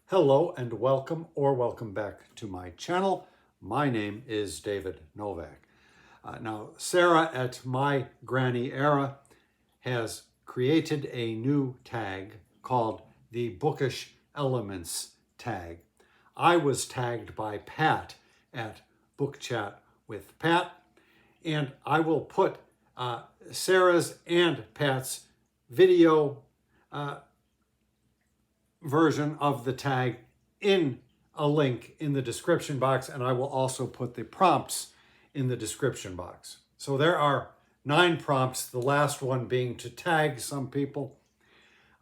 Hello and welcome or welcome back to my channel. My name is David Novak. Now, Sarah at My Granny Era has created a new tag called the Bookish Elements Tag. I was tagged by Pat at Book Chat with Pat, and I will put Sarah's and Pat's video version of the tag in a link in the description box, and I will also put the prompts in the description box. So there are 9 prompts, the last one being to tag some people.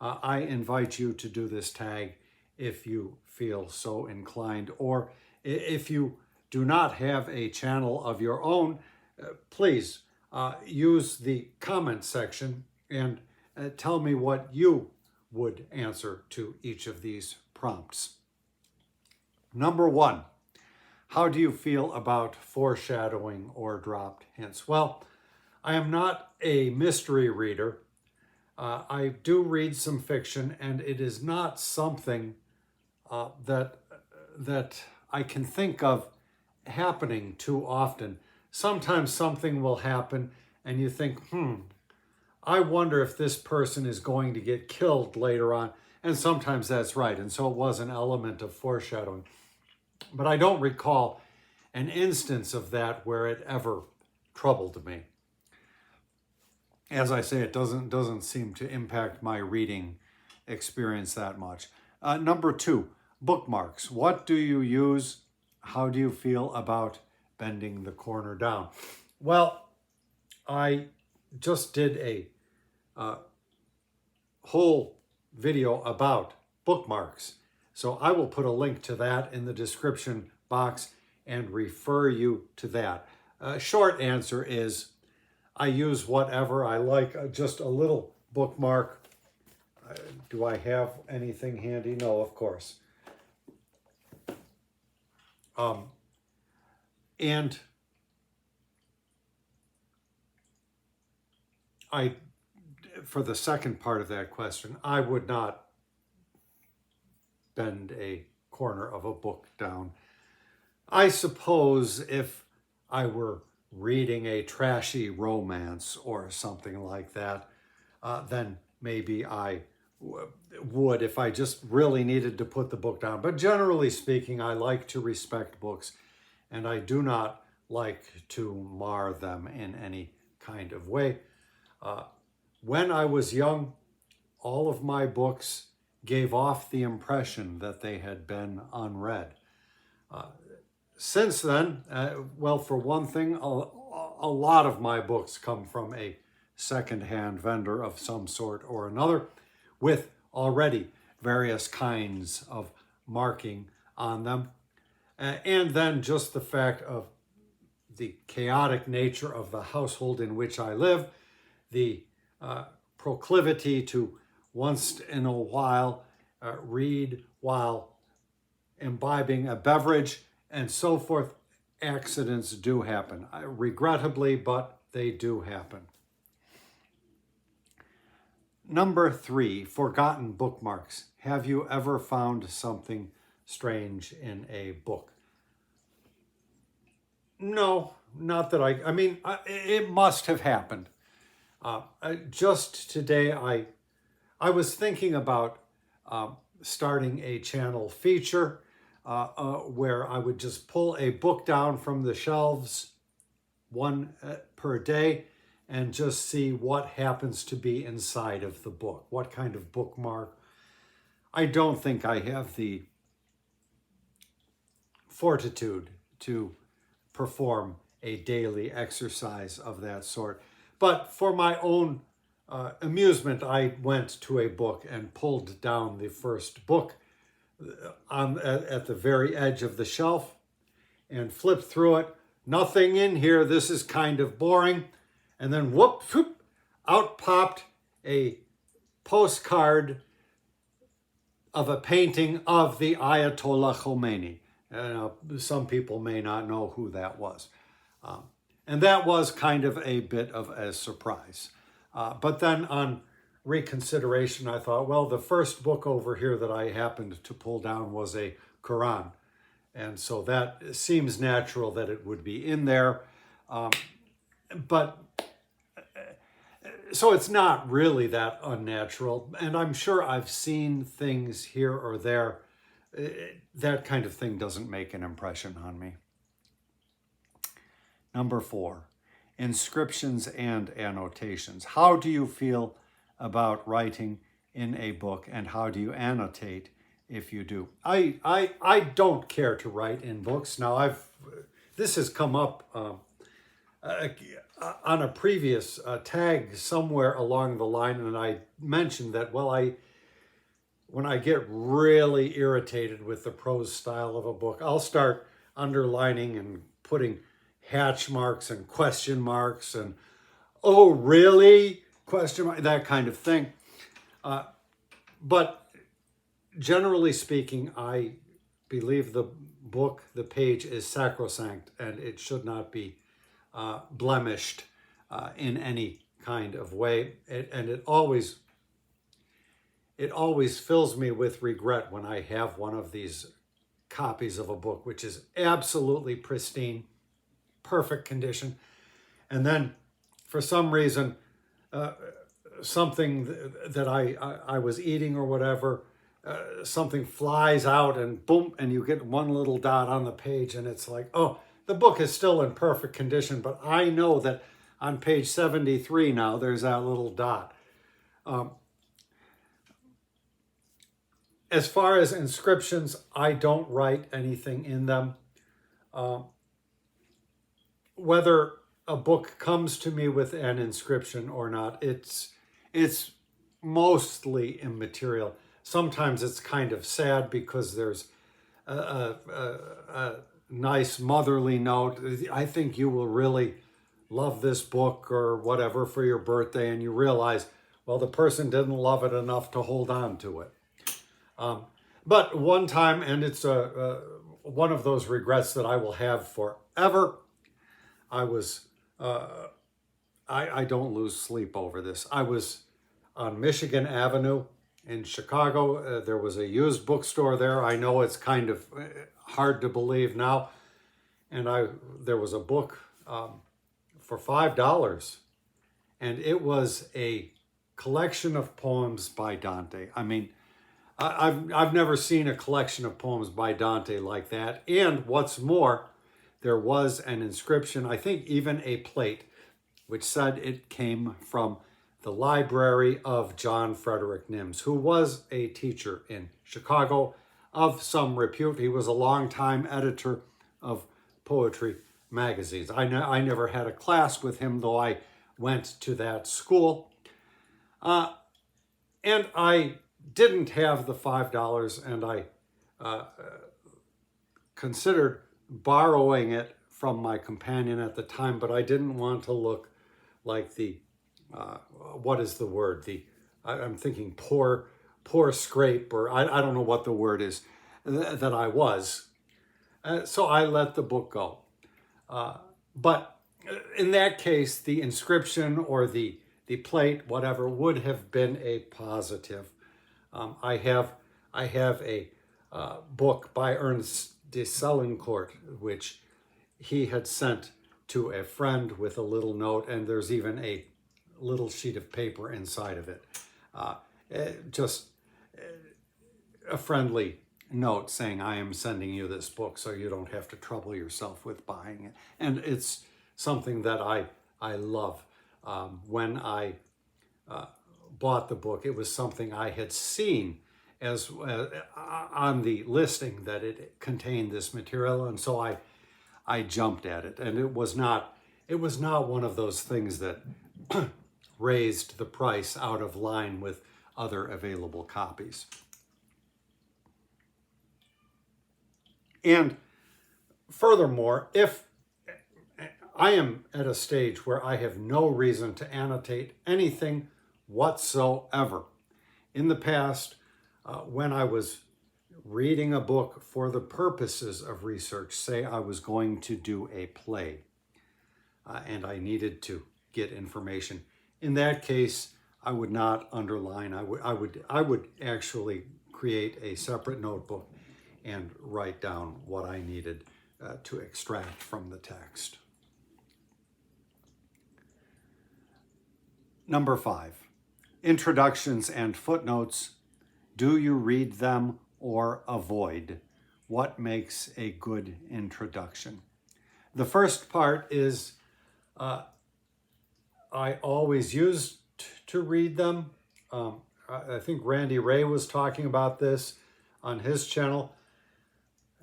I invite you to do this tag if you feel so inclined, or if you do not have a channel of your own, please use the comment section and tell me what you would answer to each of these prompts. Number 1, how do you feel about foreshadowing or dropped hints? Well, I am not a mystery reader. I do read some fiction, and it is not something that I can think of happening too often. Sometimes something will happen and you think, I wonder if this person is going to get killed later on. And sometimes that's right. And so it was an element of foreshadowing. But I don't recall an instance of that where it ever troubled me. As I say, it doesn't seem to impact my reading experience that much. Number 2, bookmarks. What do you use? How do you feel about bending the corner down? Well, I just did a whole video about bookmarks. So I will put a link to that in the description box and refer you to that. Short answer is I use whatever I like, just a little bookmark. Do I have anything handy? No, of course. And for the second part of that question, I would not bend a corner of a book down. I suppose if I were reading a trashy romance or something like that, then maybe I would if I just really needed to put the book down. But generally speaking, I like to respect books, and I do not like to mar them in any kind of way. When I was young, all of my books gave off the impression that they had been unread. Since then, well, for one thing, a lot of my books come from a secondhand vendor of some sort or another with already various kinds of marking on them. And then just the fact of the chaotic nature of the household in which I live, the proclivity to once in a while read while imbibing a beverage and so forth. Accidents do happen, regrettably, but they do happen. Number 3, forgotten bookmarks. Have you ever found something strange in a book? No, not that I mean, it must have happened. Just today, I was thinking about starting a channel feature where I would just pull a book down from the shelves, one per day, and just see what happens to be inside of the book, what kind of bookmark. I don't think I have the fortitude to perform a daily exercise of that sort. But for my own amusement, I went to a book and pulled down the first book at the very edge of the shelf and flipped through it. Nothing in here. This is kind of boring. And then whoop, out popped a postcard of a painting of the Ayatollah Khomeini. Some people may not know who that was. And that was kind of a bit of a surprise. But then on reconsideration, I thought, well, the first book over here that I happened to pull down was a Quran. And so that seems natural that it would be in there. But so it's not really that unnatural. And I'm sure I've seen things here or there. That kind of thing doesn't make an impression on me. Number 4, inscriptions and annotations. How do you feel about writing in a book, and how do you annotate if you do? I don't care to write in books. Now, this has come up on a previous tag somewhere along the line, and I mentioned that, well, when I get really irritated with the prose style of a book, I'll start underlining and putting hatch marks and question marks and, oh, really? Question mark, that kind of thing. But generally speaking, I believe the book, the page is sacrosanct, and it should not be blemished in any kind of way. It always fills me with regret when I have one of these copies of a book which is absolutely pristine, perfect condition, and then for some reason something that I was eating or whatever, something flies out and boom, and you get one little dot on the page, and it's like, oh, the book is still in perfect condition, but I know that on page 73 now there's that little dot. As far as inscriptions, I don't write anything in them. Whether a book comes to me with an inscription or not, it's mostly immaterial. Sometimes it's kind of sad because there's a nice motherly note. I think you will really love this book or whatever for your birthday, and you realize, well, the person didn't love it enough to hold on to it. But one time, and it's one of those regrets that I will have forever, I don't lose sleep over this. I was on Michigan Avenue in Chicago. There was a used bookstore there. I know it's kind of hard to believe now. And there was a book for $5. And it was a collection of poems by Dante. I mean, I've never seen a collection of poems by Dante like that. And what's more, there was an inscription, I think even a plate, which said it came from the library of John Frederick Nims, who was a teacher in Chicago of some repute. He was a longtime editor of poetry magazines. I never had a class with him, though I went to that school. And I didn't have the $5, and I considered borrowing it from my companion at the time, but I didn't want to look like the, what is the word? I'm thinking poor scrape, or I don't know what the word is that I was. So I let the book go. But in that case, the inscription or the plate, whatever, would have been a positive. I have a book by Ernest de Selincourt, which he had sent to a friend with a little note, and there's even a little sheet of paper inside of it. Just a friendly note saying, I am sending you this book so you don't have to trouble yourself with buying it. And it's something that I love. When I bought the book, it was something I had seen as on the listing that it contained this material, and so I jumped at it. And it was not one of those things that raised the price out of line with other available copies. And furthermore, if I am at a stage where I have no reason to annotate anything whatsoever. In the past, when I was reading a book for the purposes of research, say I was going to do a play, and I needed to get information. In that case, I would not underline. I would actually create a separate notebook and write down what I needed to extract from the text. Number 5, introductions and footnotes. Do you read them or avoid? What makes a good introduction? The first part is I always used to read them. I think Randy Ray was talking about this on his channel.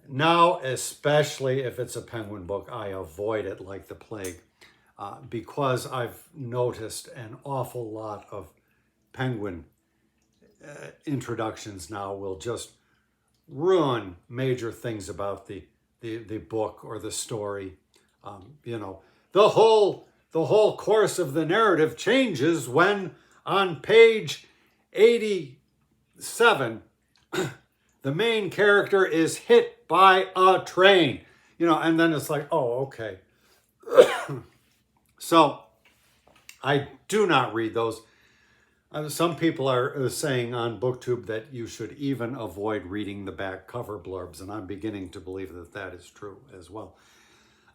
Now, especially if it's a Penguin book, I avoid it like the plague because I've noticed an awful lot of Penguin introductions now will just ruin major things about the book or the story. You know, the whole course of the narrative changes when on page 87 the main character is hit by a train. You know, and then it's like, oh, okay. So I do not read those. Some people are saying on BookTube that you should even avoid reading the back cover blurbs, and I'm beginning to believe that that is true as well.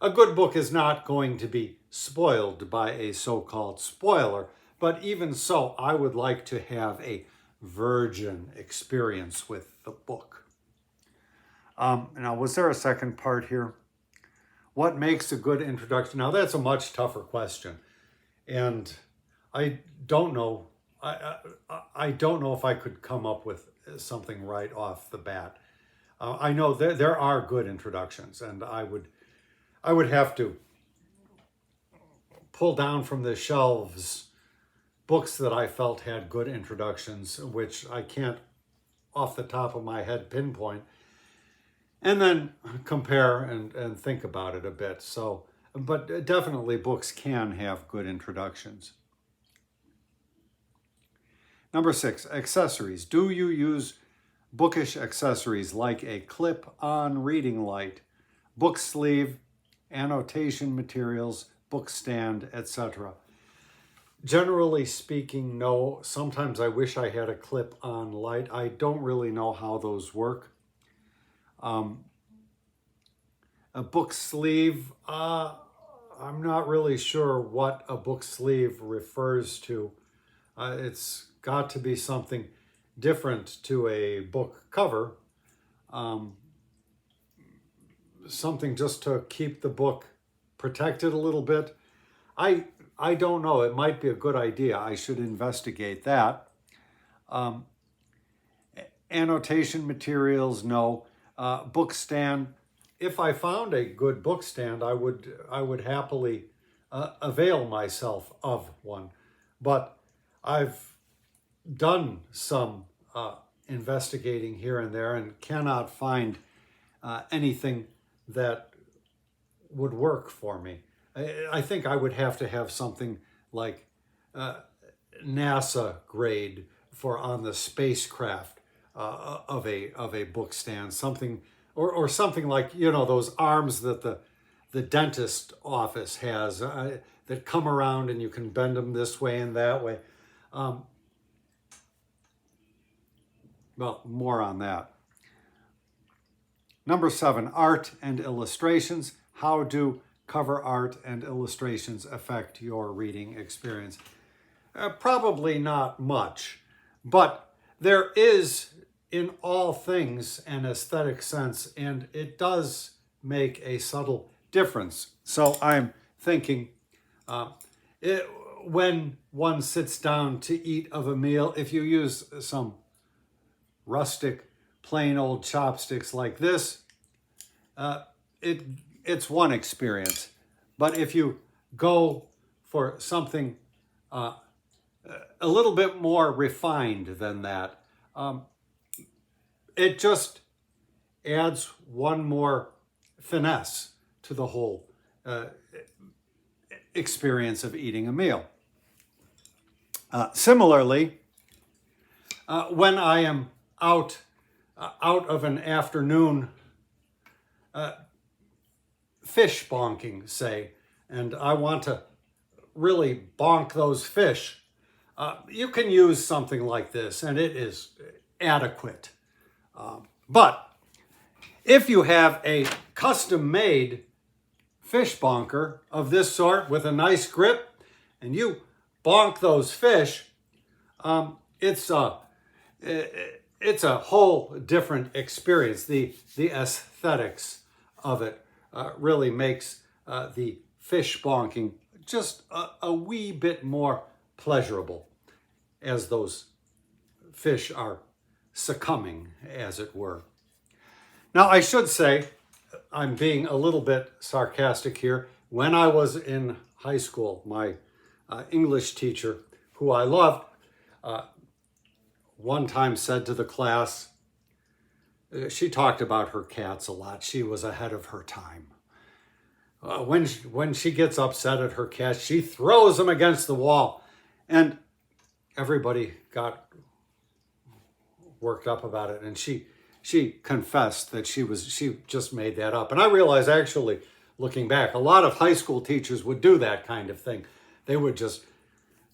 A good book is not going to be spoiled by a so-called spoiler, but even so, I would like to have a virgin experience with the book. Now, was there a second part here? What makes a good introduction? Now, that's a much tougher question, and I don't know. I don't know if I could come up with something right off the bat. I know there are good introductions, and I would have to pull down from the shelves books that I felt had good introductions, which I can't off the top of my head pinpoint, and then compare and think about it a bit. So, but definitely books can have good introductions. Number 6, accessories. Do you use bookish accessories like a clip-on reading light, book sleeve, annotation materials, bookstand, etc.? Generally speaking, no. Sometimes I wish I had a clip-on light. I don't really know how those work. A book sleeve, I'm not really sure what a book sleeve refers to. It's got to be something different to a book cover. Something just to keep the book protected a little bit. I don't know. It might be a good idea. I should investigate that. Annotation materials, no. Bookstand. If I found a good bookstand, I would happily avail myself of one. But I've done some investigating here and there and cannot find anything that would work for me. I think I would have to have something like NASA grade for on the spacecraft of a bookstand, something or something like, you know, those arms that the dentist office has that come around and you can bend them this way and that way. Well, more on that. Number 7, art and illustrations. How do cover art and illustrations affect your reading experience? Probably not much, but there is in all things an aesthetic sense, and it does make a subtle difference. So I'm thinking when one sits down to eat of a meal, if you use some rustic, plain old chopsticks like this, it's one experience. But if you go for something a little bit more refined than that, it just adds one more finesse to the whole experience of eating a meal. Similarly, when I am out of an afternoon fish bonking, say, and I want to really bonk those fish, you can use something like this and it is adequate. But if you have a custom-made fish bonker of this sort with a nice grip and you bonk those fish, it's a whole different experience. The aesthetics of it really makes the fish bonking just a wee bit more pleasurable as those fish are succumbing, as it were. Now, I should say, I'm being a little bit sarcastic here. When I was in high school, my English teacher, who I loved, one time said to the class, she talked about her cats a lot. She was ahead of her time. When she gets upset at her cat, she throws them against the wall. And everybody got worked up about it. And she confessed that she just made that up. And I realized, actually, looking back, a lot of high school teachers would do that kind of thing. They would just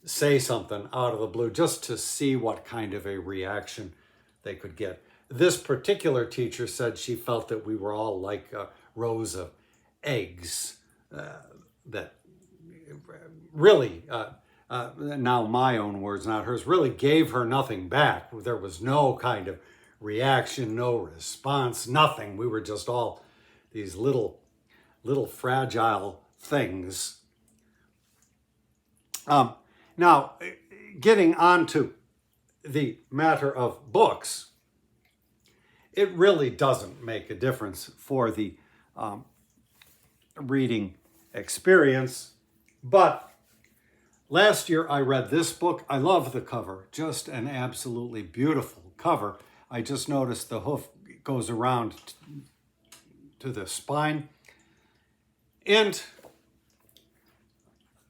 say something out of the blue just to see what kind of a reaction they could get. This particular teacher said she felt that we were all like rows of eggs that really, now my own words, not hers, really gave her nothing back. There was no kind of reaction, no response, nothing. We were just all these little fragile things. Now, getting on to the matter of books, it really doesn't make a difference for the reading experience. But last year I read this book. I love the cover, just an absolutely beautiful cover. I just noticed the hoof goes around to the spine. And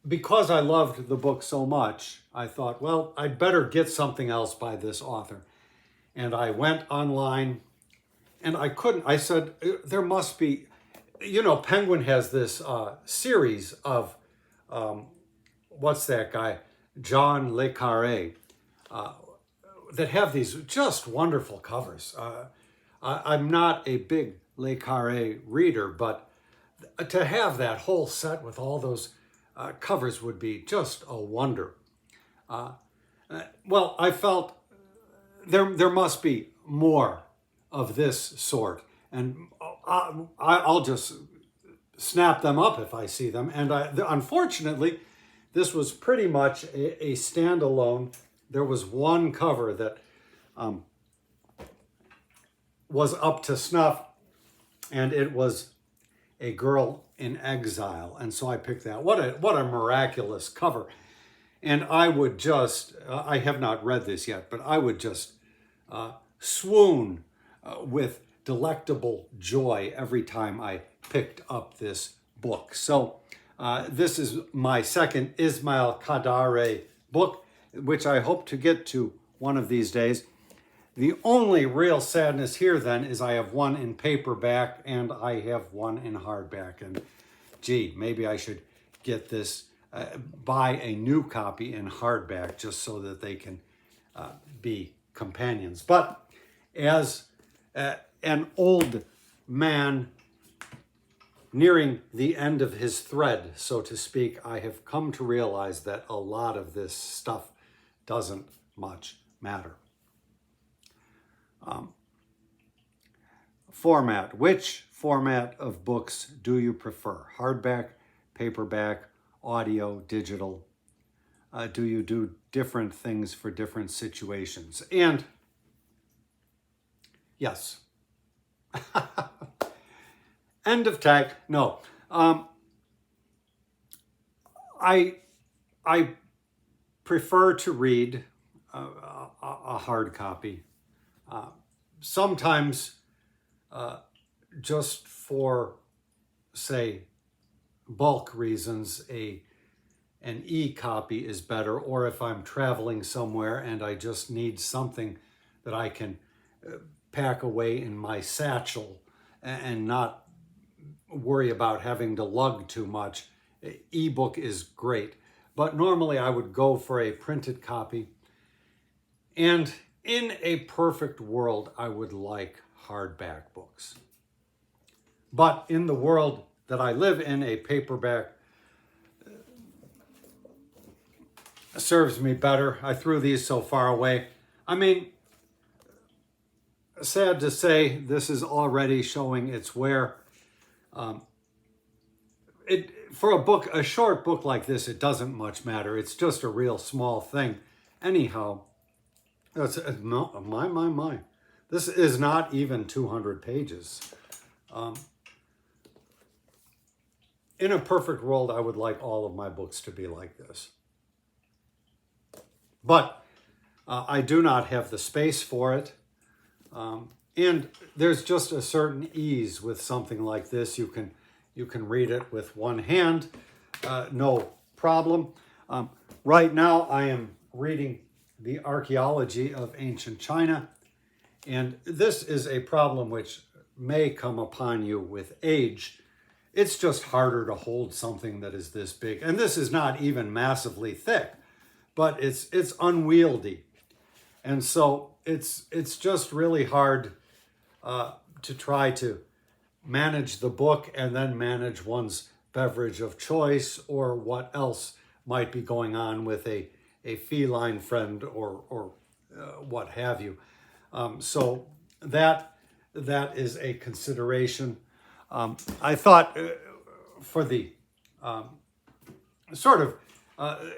because I loved the book so much, I thought, well, I'd better get something else by this author. And I went online and I couldn't. I said, there must be, Penguin has this series of, what's that guy? John Le Carré, that have these just wonderful covers. I'm not a big Le Carré reader, but to have that whole set with all those covers would be just a wonder. Well, I felt there must be more of this sort, and I'll just snap them up if I see them. And unfortunately, this was pretty much a standalone. There was one cover that was up to snuff, and it was A Girl in Exile. And so I picked that. What a miraculous cover. And I would just, I have not read this yet, but I would just swoon with delectable joy every time I picked up this book. So this is my second Ismail Kadare book, which I hope to get to one of these days. The only real sadness here then is I have one in paperback and I have one in hardback. And gee, maybe I should get this, buy a new copy in hardback just so that they can be companions. But as an old man nearing the end of his thread, so to speak, I have come to realize that a lot of this stuff doesn't much matter. Format. Which format of books do you prefer? Hardback, paperback, audio, digital? Do you do different things for different situations? And yes. End of tag. No. I prefer to read a hard copy. Sometimes just for, say, bulk reasons, an e-copy is better, or if I'm traveling somewhere and I just need something that I can pack away in my satchel and not worry about having to lug too much, ebook is great. but normally I would go for a printed copy. And in a perfect world, I would like hardback books. But in the world that I live in, a paperback serves me better. I threw these so far away. I mean, sad to say, this is already showing its wear. For a book, a short book like this, it doesn't much matter. It's just a real small thing. Anyhow, that's my. This is not even 200 pages. In a perfect world, I would like all of my books to be like this. But I do not have the space for it. And there's just a certain ease with something like this. You can read it with one hand, no problem. Right now, I am reading The Archaeology of Ancient China, and this is a problem which may come upon you with age. It's just harder to hold something that is this big, and this is not even massively thick, but it's unwieldy, and so it's just really hard to try to manage the book and then manage one's beverage of choice or what else might be going on with a feline friend or what have you. So that is a consideration. I thought for the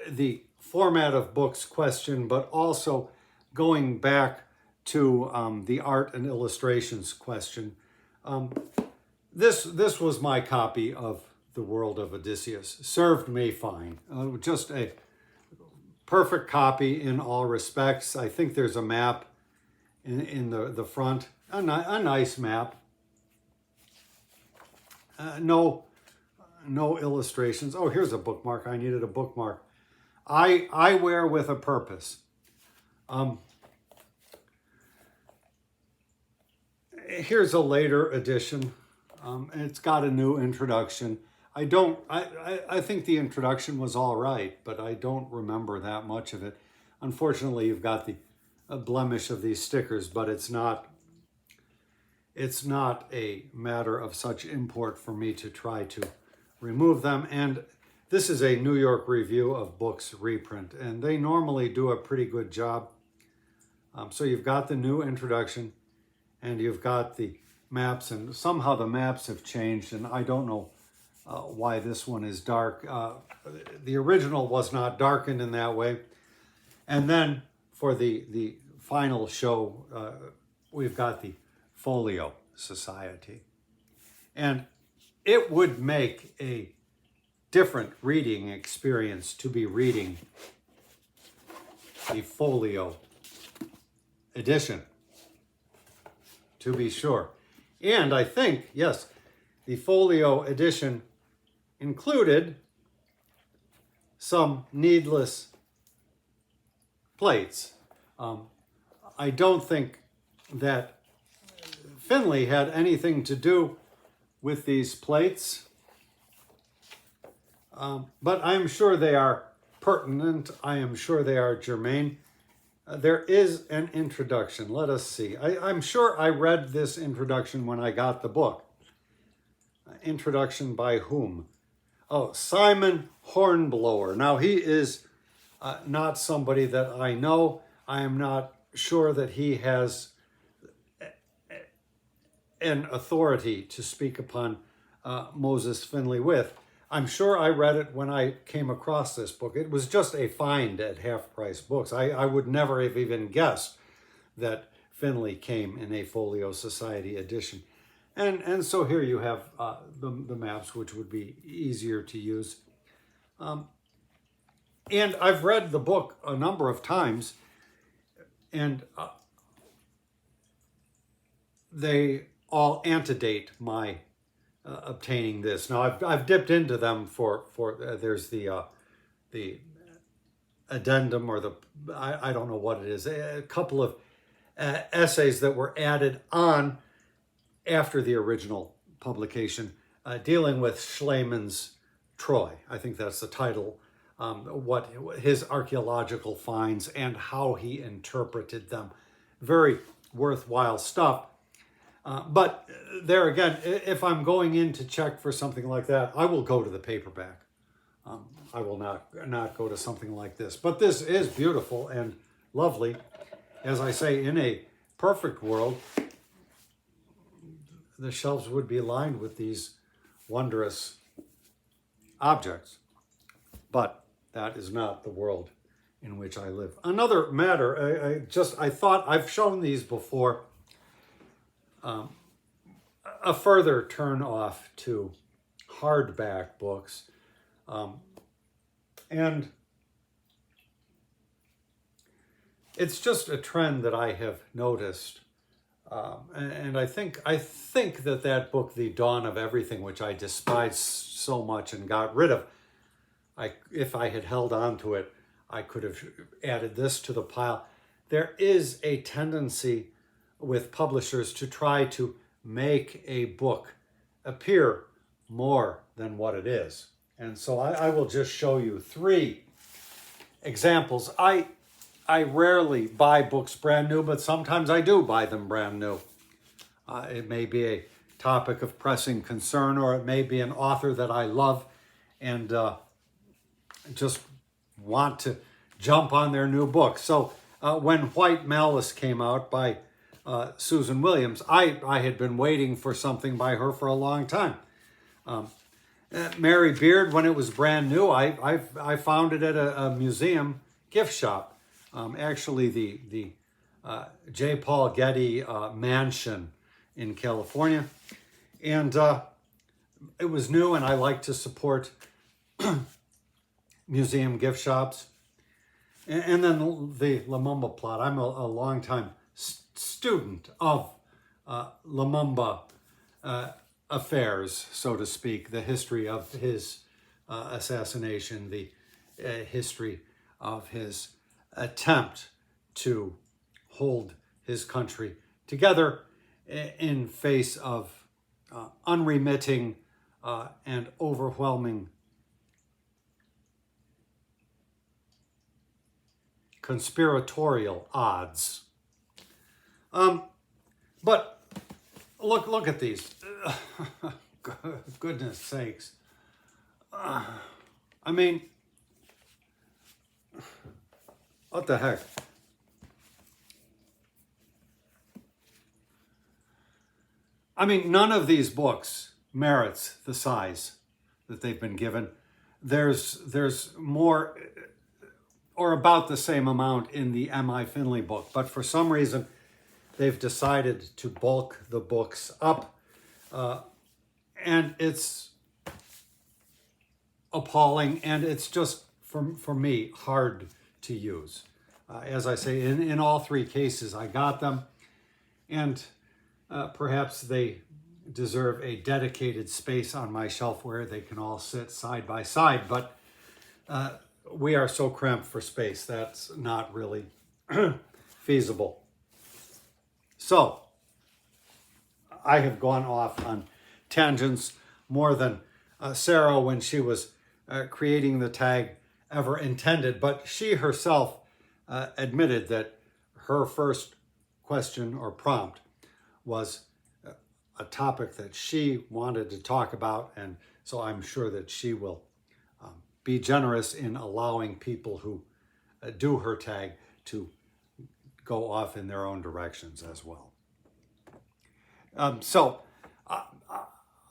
the format of books question, but also going back to the art and illustrations question, this was my copy of The World of Odysseus. Served me fine. Just a perfect copy in all respects. I think there's a map in the front, a nice map. No illustrations. Oh, here's a bookmark. I needed a bookmark. I wear with a purpose. Here's a later edition. And it's got a new introduction. I think the introduction was all right, but I don't remember that much of it. Unfortunately, you've got the blemish of these stickers, but it's not a matter of such import for me to try to remove them. And this is a New York Review of Books reprint, and they normally do a pretty good job. So you've got the new introduction, and you've got the maps, and somehow the maps have changed, and I don't know why this one is dark. The original was not darkened in that way. And then for the final show, we've got the Folio Society. And it would make a different reading experience to be reading the Folio edition, to be sure. And I think, yes, the Folio edition included some needless plates. I don't think that Finley had anything to do with these plates, but I'm sure they are pertinent. I am sure they are germane. There is an introduction. Let us see. I'm sure I read this introduction when I got the book. Introduction by whom? Oh, Simon Hornblower. Now, he is not somebody that I know. I am not sure that he has an authority to speak upon Moses Finley with. I'm sure I read it when I came across this book. It was just a find at Half-Price Books. I would never have even guessed that Finley came in a Folio Society edition. And so here you have the maps, which would be easier to use. And I've read the book a number of times, and they all antedate my obtaining this. Now I've dipped into them for there's the addendum, or I don't know what it is, a couple of essays that were added on after the original publication, dealing with Schleman's Troy. I think that's the title what his archaeological finds and how he interpreted them. Very worthwhile stuff. But there again, if I'm going in to check for something like that, I will go to the paperback. I will not go to something like this. But this is beautiful and lovely. As I say, in a perfect world, the shelves would be lined with these wondrous objects. But that is not the world in which I live. Another matter, I thought I've shown these before. A further turn off to hardback books. And it's just a trend that I have noticed. And I think that book, The Dawn of Everything, which I despised so much and got rid of, if I had held on to it, I could have added this to the pile. There is a tendency with publishers to try to make a book appear more than what it is. And so I will just show you 3 examples. I rarely buy books brand new, but sometimes I do buy them brand new. It may be a topic of pressing concern, or it may be an author that I love and just want to jump on their new book. So when White Malice came out by Susan Williams, I had been waiting for something by her for a long time. Mary Beard, when it was brand new, I found it at a museum gift shop. Actually, the J. Paul Getty mansion in California. And it was new, and I like to support museum gift shops. And then the Lumumba plot. I'm a longtime student of Lumumba affairs, so to speak, the history of his assassination, the history of his attempt to hold his country together in face of unremitting and overwhelming conspiratorial odds. But look at these. Goodness sakes. I mean, what the heck? I mean, none of these books merits the size that they've been given. There's more or about the same amount in the M.I. Finley book, but for some reason they've decided to bulk the books up, and it's appalling, and it's just, for me, hard to use. As I say, in all 3 cases, I got them, and perhaps they deserve a dedicated space on my shelf where they can all sit side by side, but we are so cramped for space, that's not really feasible. So, I have gone off on tangents more than Sarah when she was creating the tag ever intended, but she herself admitted that her first question or prompt was a topic that she wanted to talk about, and so I'm sure that she will be generous in allowing people who do her tag to go off in their own directions as well. So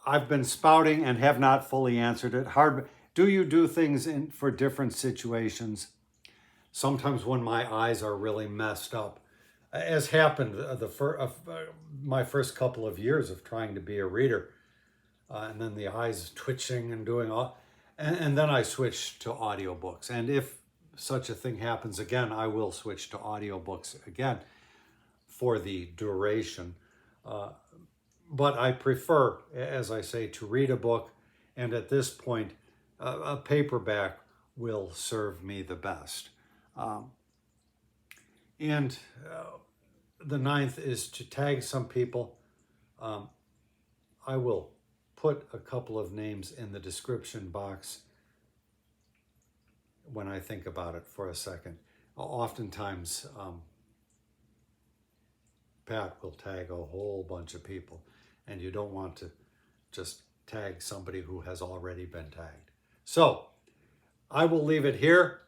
I've been spouting and have not fully answered it. Do you do things for different situations? Sometimes when my eyes are really messed up, as happened my first couple of years of trying to be a reader, and then the eyes twitching and doing all, and then I switched to audiobooks. And if such a thing happens again, I will switch to audiobooks again for the duration. But I prefer, as I say, to read a book, and at this point, a paperback will serve me the best. And the 9th is to tag some people. I will put a couple of names in the description box when I think about it for a second. Oftentimes, Pat will tag a whole bunch of people, and you don't want to just tag somebody who has already been tagged. So I will leave it here.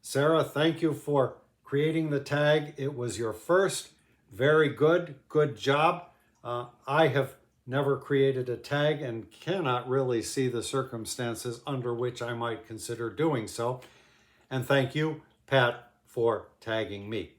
Sarah, thank you for creating the tag. It was your first. Very good. Good job. I have never created a tag and cannot really see the circumstances under which I might consider doing so. And thank you, Pat, for tagging me.